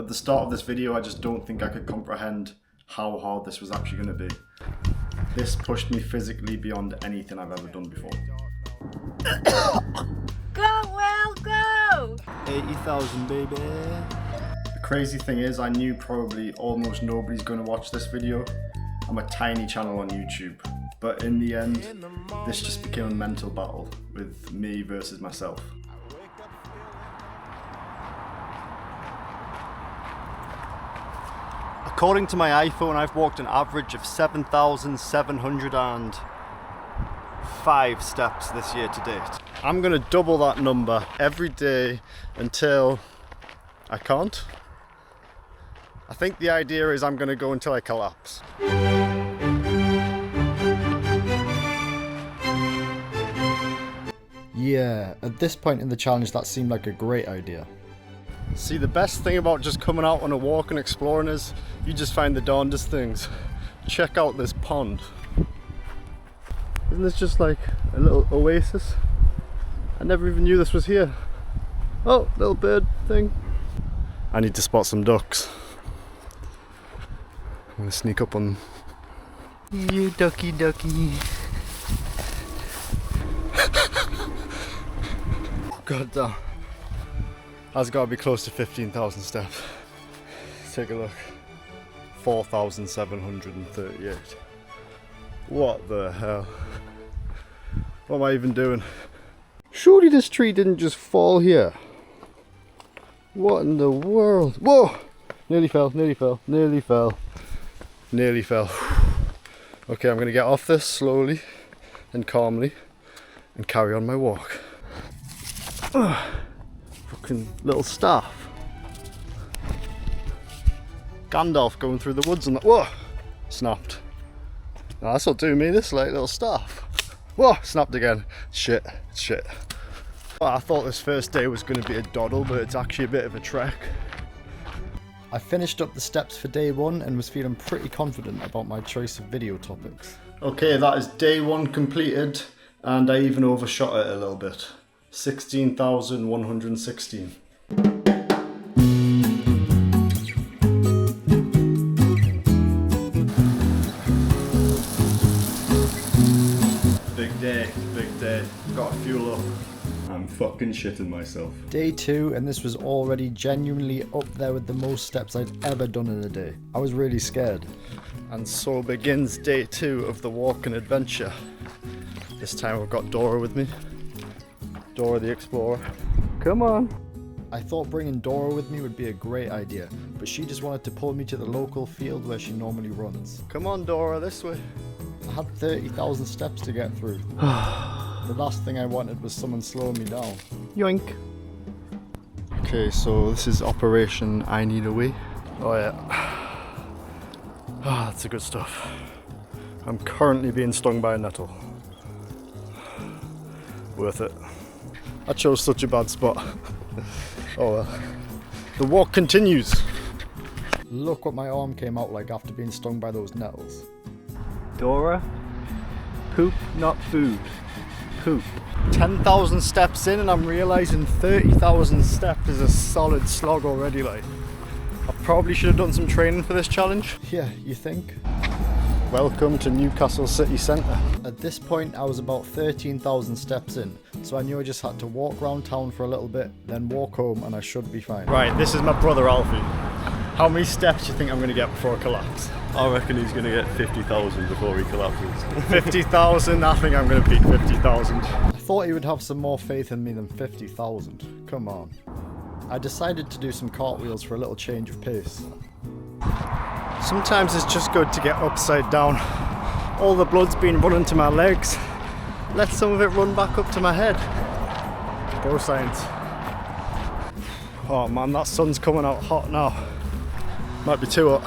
At the start of this video, I just don't think I could comprehend how hard this was actually going to be. This pushed me physically beyond anything I've ever done before. Go, Will, go! 80,000, baby. The crazy thing is, I knew probably almost nobody's going to watch this video. I'm a tiny channel on YouTube. But in the end, this just became a mental battle with me versus myself. According to my iPhone, I've walked an average of 7,705 steps this year to date. I'm gonna double that number every day until I can't. I think the idea is I'm gonna go until I collapse. Yeah, at this point in the challenge that seemed like a great idea. See, the best thing about just coming out on a walk and exploring is you just find the darndest things. Check out this pond. Isn't this just like a little oasis? I never even knew this was here. Oh, little bird thing. I need to spot some ducks. I'm gonna sneak up on them. You ducky ducky. God damn. That's got to be close to 15,000 steps. Take a look. 4,738. What the hell? What am I even doing? Surely this tree didn't just fall here. What in the world? Whoa! Nearly fell, nearly fell, nearly fell. Nearly fell. Okay, I'm going to get off this slowly and calmly and carry on my walk. Fucking little staff. Gandalf going through the woods and that. Whoa! Snapped. No, that's not doing me, this like little staff. Whoa! Snapped again. Shit. Shit. Well, I thought this first day was going to be a doddle, but it's actually a bit of a trek. I finished up the steps for day one and was feeling pretty confident about my choice of video topics. Okay, that is day one completed, and I even overshot it a little bit. 16,116. Big day, big day. Got to fuel up. I'm fucking shitting myself. Day two, and this was already genuinely up there with the most steps I'd ever done in a day. I was really scared. And so begins day two of the walk and adventure. This time I've got Dora with me. Dora the Explorer. Come on. I thought bringing Dora with me would be a great idea, but she just wanted to pull me to the local field where she normally runs. Come on, Dora, this way. I had 30,000 steps to get through. The last thing I wanted was someone slowing me down. Yoink. Okay, so this is Operation I Need a Wee. Oh yeah. Ah, that's the good stuff. I'm currently being stung by a nettle. Worth it. I chose such a bad spot. Oh well. The walk continues. Look what my arm came out like after being stung by those nettles. Dora, poop, not food. Poop. 10,000 steps in and I'm realising 30,000 steps is a solid slog already, like. I probably should have done some training for this challenge. Yeah, you think? Welcome to Newcastle City Centre. At this point I was about 13,000 steps in, so I knew I just had to walk around town for a little bit, then walk home and I should be fine. Right, this is my brother Alfie. How many steps do you think I'm going to get before I collapse? I reckon he's going to get 50,000 before he collapses. 50,000? I think I'm going to beat 50,000. I thought he would have some more faith in me than 50,000. Come on. I decided to do some cartwheels for a little change of pace. Sometimes it's just good to get upside down. All the blood's been running to my legs. Let some of it run back up to my head. Bro science. Oh man, that sun's coming out hot now. Might be too hot.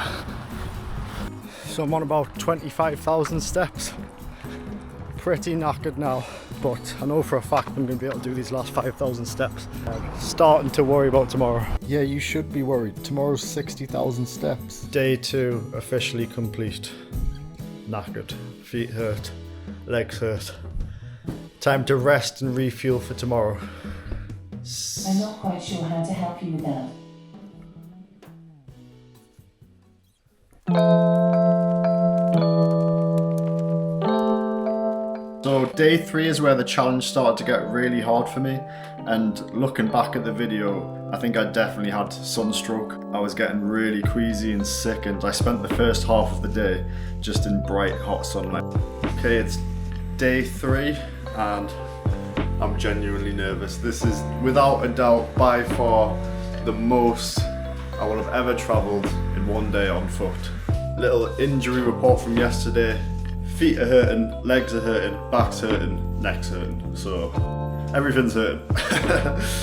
So I'm on about 25,000 steps. Pretty knackered now, but I know for a fact I'm going to be able to do these last 5,000 steps. I'm starting to worry about tomorrow. Yeah, you should be worried. Tomorrow's 60,000 steps. Day 2 officially complete. Knackered. Feet hurt. Legs hurt. Time to rest and refuel for tomorrow. I'm not quite sure how to help you with that. So day 3 is where the challenge started to get really hard for me, and looking back at the video, I think I definitely had sunstroke. I was getting really queasy and sick, and I spent the first half of the day just in bright hot sunlight. Okay, it's day 3 and I'm genuinely nervous. This is without a doubt by far the most I will have ever travelled in one day on foot. Little injury report from yesterday. Feet are hurting, legs are hurting, back's hurting, neck's hurting. So everything's hurting.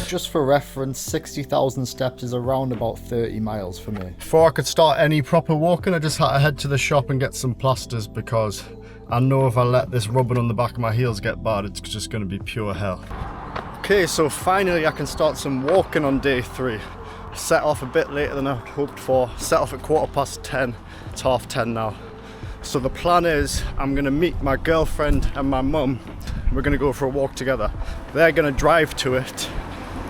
Just for reference, 60,000 steps is around about 30 miles for me. Before I could start any proper walking, I just had to head to the shop and get some plasters, because I know if I let this rubbing on the back of my heels get bad, it's just going to be pure hell. Okay, so finally I can start some walking on day 3. Set off a bit later than I hoped for. Set off at 10:15. It's 10:30 now. So the plan is I'm going to meet my girlfriend and my mum. We're going to go for a walk together. They're going to drive to it.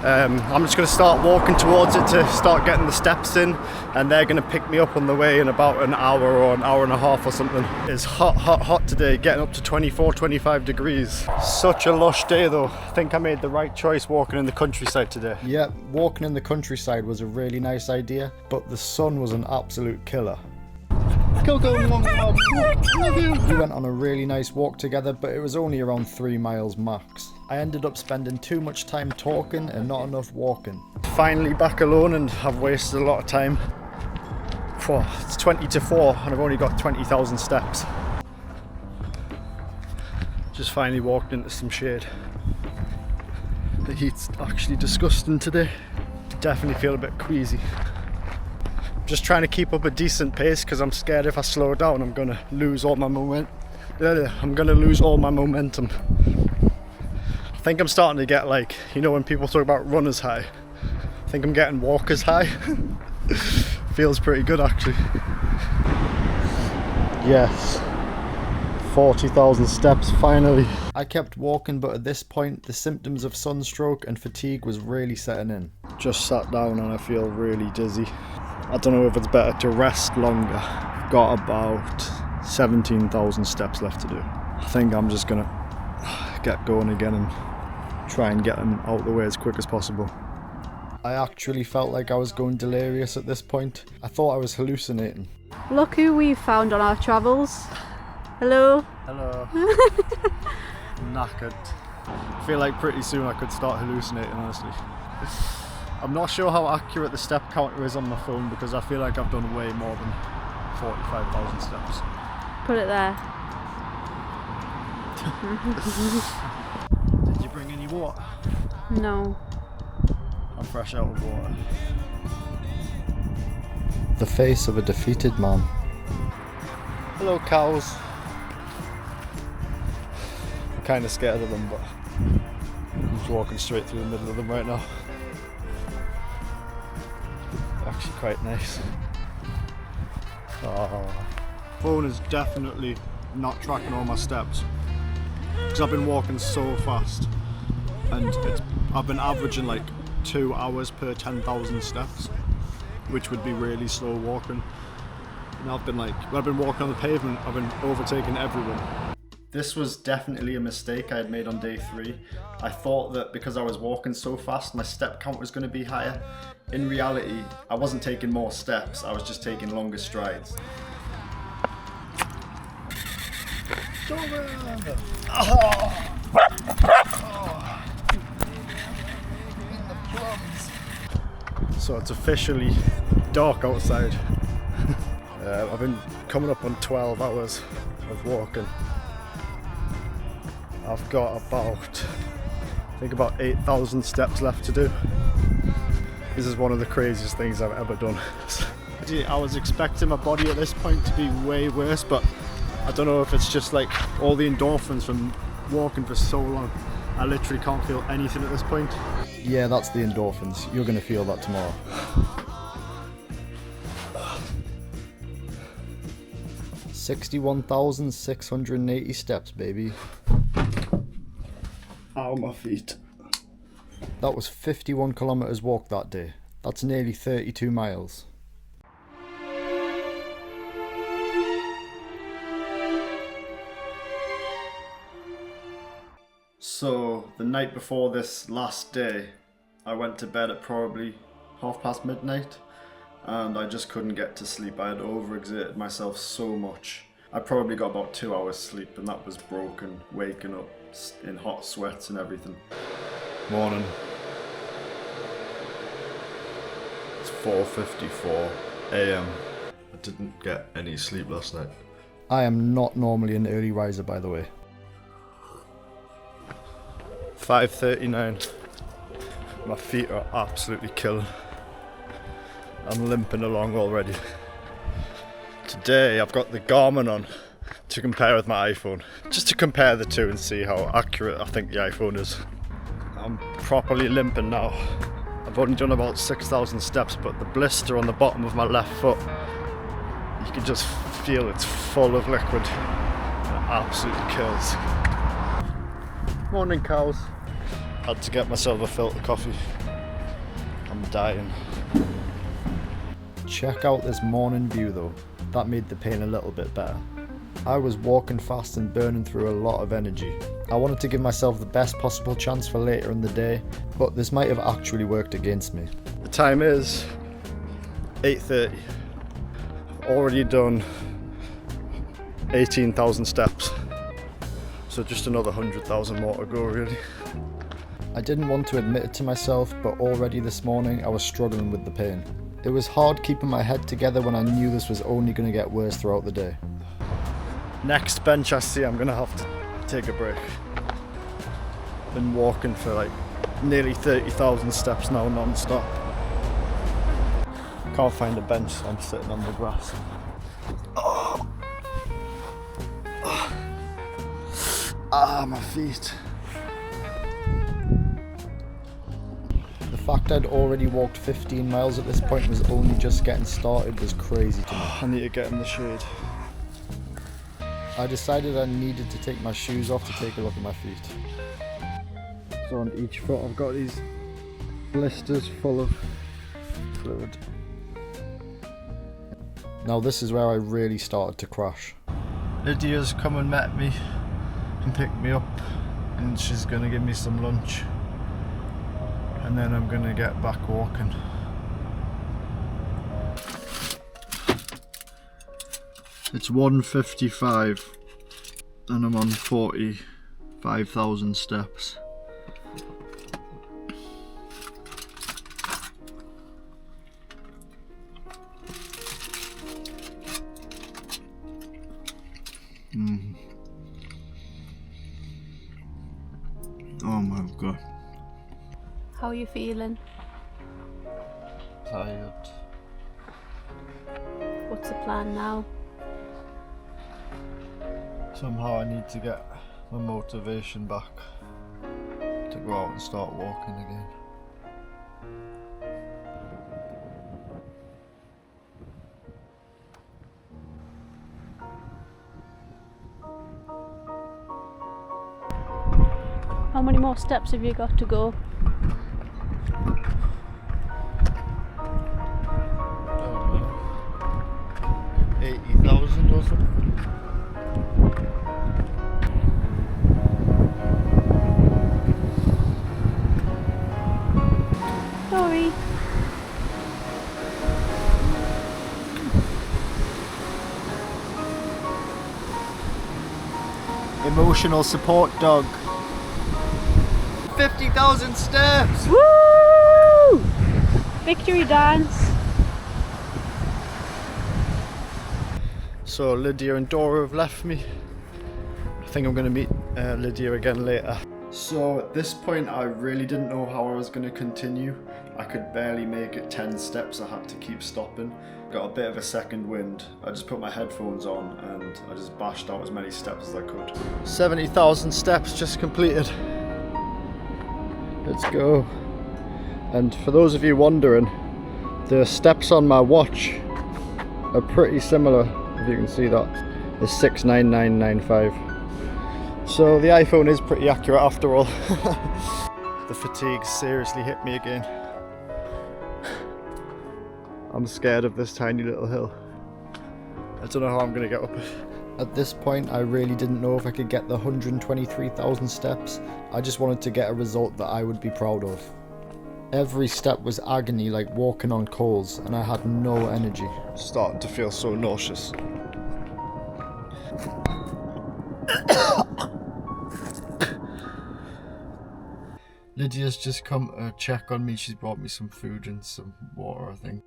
I'm just going to start walking towards it to start getting the steps in, and they're going to pick me up on the way in about an hour or an hour and a half or something. It's hot, hot, hot today, getting up to 24, 25 degrees. Such a lush day though. I think I made the right choice walking in the countryside today. Yeah, walking in the countryside was a really nice idea, but the sun was an absolute killer. Go, Mum. We went on a really nice walk together, but it was only around 3 miles max. I ended up spending too much time talking and not enough walking. Finally back alone, and I've wasted a lot of time. It's 20 to 4 and I've only got 20,000 steps. Just finally walked into some shade. The heat's actually disgusting today. Definitely feel a bit queasy. Just trying to keep up a decent pace because I'm scared if I slow down I'm gonna lose all my momentum. I think I'm starting to get, like, you know when people talk about runner's high? I think I'm getting walker's high. Feels pretty good actually. Yes. 40,000 steps finally. I kept walking, but at this point the symptoms of sunstroke and fatigue was really setting in. Just sat down and I feel really dizzy. I don't know if it's better to rest longer. I've got about 17,000 steps left to do. I think I'm just gonna get going again and try and get them out of the way as quick as possible. I actually felt like I was going delirious at this point. I thought I was hallucinating. Look who we found on our travels. Hello. Hello. Knackered. I feel like pretty soon I could start hallucinating, honestly. I'm not sure how accurate the step counter is on my phone because I feel like I've done way more than 45,000 steps. Put it there. Did you bring any water? No. I'm fresh out of water. The face of a defeated man. Hello cows. I'm kind of scared of them, but I'm just walking straight through the middle of them right now. They're actually quite nice. Oh. Phone is definitely not tracking all my steps because I've been walking so fast, and I've been averaging like 2 hours per 10,000 steps, which would be really slow walking. And I've been walking on the pavement, I've been overtaking everyone. This was definitely a mistake I had made on day 3. I thought that because I was walking so fast, my step count was going to be higher. In reality, I wasn't taking more steps, I was just taking longer strides. So it's officially dark outside. I've been coming up on 12 hours of walking. I've got about 8,000 steps left to do. This is one of the craziest things I've ever done. I was expecting my body at this point to be way worse, but I don't know if it's just like all the endorphins from walking for so long. I literally can't feel anything at this point. Yeah, that's the endorphins. You're going to feel that tomorrow. $61,680 steps, baby. Ow, my feet. That was 51 kilometers walk that day. That's nearly 32 miles. So the night before this last day, I went to bed at probably midnight, and I just couldn't get to sleep. I had overexerted myself so much. I probably got about 2 hours sleep, and that was broken, waking up in hot sweats and everything. Morning. It's 4:54 a.m. I didn't get any sleep last night. I am not normally an early riser, by the way. 5:39. My feet are absolutely killing. I'm limping along already. Today I've got the Garmin on to compare with my iPhone. Just to compare the two and see how accurate I think the iPhone is. I'm properly limping now. I've only done about 6,000 steps, but the blister on the bottom of my left foot, you can just feel it's full of liquid. It absolutely kills. Morning cows. Had to get myself a filter coffee. I'm dying. Check out this morning view though. That made the pain a little bit better. I was walking fast and burning through a lot of energy. I wanted to give myself the best possible chance for later in the day, but this might have actually worked against me. The time is 8:30. I've already done 18,000 steps. So just another 100,000 more to go really. I didn't want to admit it to myself, but already this morning I was struggling with the pain. It was hard keeping my head together when I knew this was only going to get worse throughout the day. Next bench I see, I'm going to have to take a break. Been walking for like nearly 30,000 steps now non-stop. Can't find a bench, so I'm sitting on the grass. My feet. The fact I'd already walked 15 miles at this point was only just getting started was crazy to me. I need to get in the shade. I decided I needed to take my shoes off to take a look at my feet. So on each foot I've got these blisters full of fluid. Now this is where I really started to crash. Lydia's come and met me and picked me up, and she's gonna give me some lunch, and then I'm gonna get back walking. It's 1:55 and I'm on 45,000 steps. Oh my god. How are you feeling? Tired. What's the plan now? Somehow I need to get my motivation back to go out and start walking again. How many more steps have you got to go? I don't know. 80,000 or something. Sorry. Emotional support dog. 50,000 steps! Woo! Victory dance. So Lydia and Dora have left me. I think I'm going to meet Lydia again later. So at this point I really didn't know how I was going to continue. I could barely make it 10 steps, I had to keep stopping. Got a bit of a second wind. I just put my headphones on and I just bashed out as many steps as I could. 70,000 steps just completed. Let's go. And for those of you wondering, the steps on my watch are pretty similar, if you can see that. It's 69995. So the iPhone is pretty accurate after all. The fatigue seriously hit me again. I'm scared of this tiny little hill. I don't know how I'm going to get up it. At this point, I really didn't know if I could get the 123,000 steps. I just wanted to get a result that I would be proud of. Every step was agony, like walking on coals, and I had no energy. Starting to feel so nauseous. Lydia's just come to check on me. She's brought me some food and some water, I think.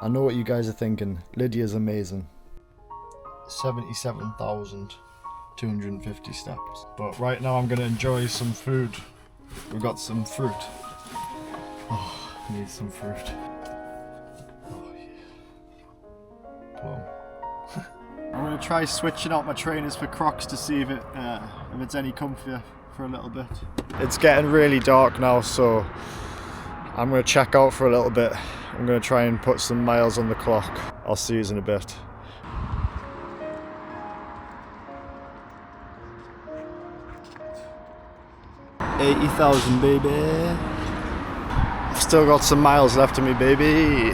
I know what you guys are thinking. Lydia's amazing. 77,250 steps. But right now I'm going to enjoy some food. We've got some fruit. Oh, I need some fruit. Oh yeah. Plum. I'm going to try switching out my trainers for Crocs to see if it's any comfier for a little bit. It's getting really dark now, so I'm going to check out for a little bit. I'm going to try and put some miles on the clock. I'll see you in a bit. 80,000, baby. I've still got some miles left of me, baby.